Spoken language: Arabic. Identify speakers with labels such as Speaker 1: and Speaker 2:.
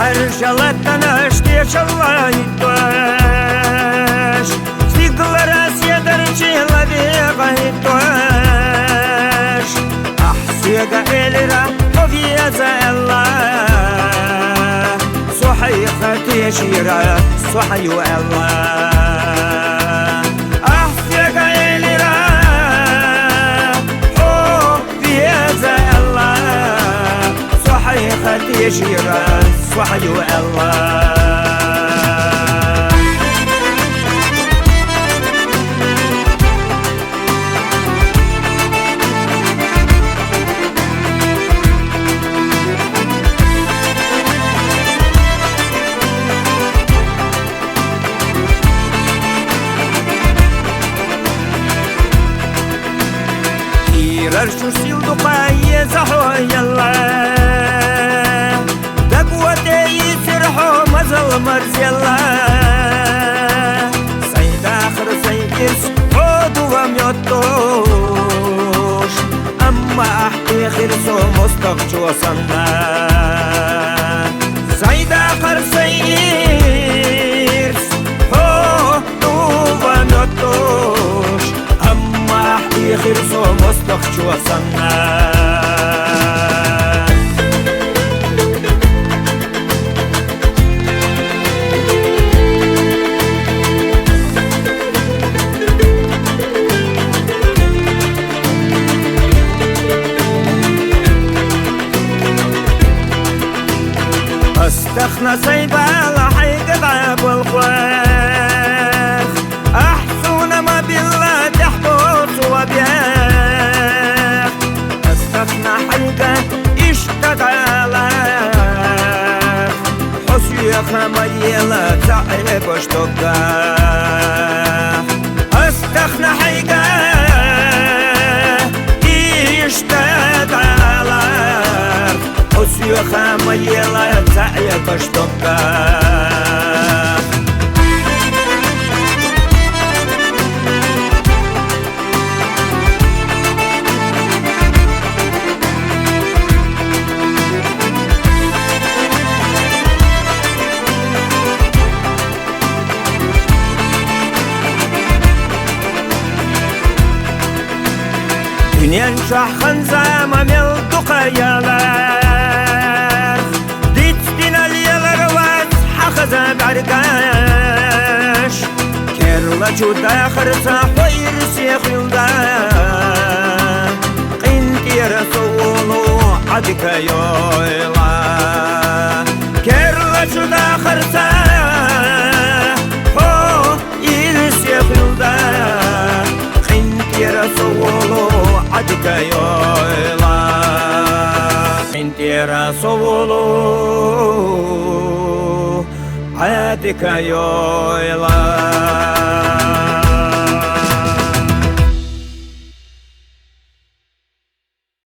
Speaker 1: Аржалаттана штешалайтош, стиглара седар человека итош. Ахсега элира овьеза элла, صحيحة تشيرا صحيو الله. أحسك إليرا بيزا الله، صحيحة تشيرا صحيو الله. رشو سيل دقاية زحو يلا دقوة يسرحو مزل مرز يلا سيد آخر سيدس عودو وميوتوش أما أحكي خرسو مستقشو صنع سيد آخر سيدس عودو وميوتوش أما أحكي خرسو مستقشو صنع. استخنا سيبا لحيق ضعب الخوخ أحسون ما بالله تحبوس وبيخ. استخنا حيقا اشتغالك حسيخ ميلا تعب اشتغاك. استخنا حيقا اشتغالك حسيخ ميلا تعب اشتغاك. دنيا شحن زما ملتقى يالر ديت دينا اليالر واس حخزا بعرقاش كيرلا جودا خرسا حوير سيخ يلدا قنتي رسولو عدك يويلا كيرلا جودا خرسا حوير سيخ يلدا قنتي رسولو عدك يويلا انتي رسولو عدك يويلا.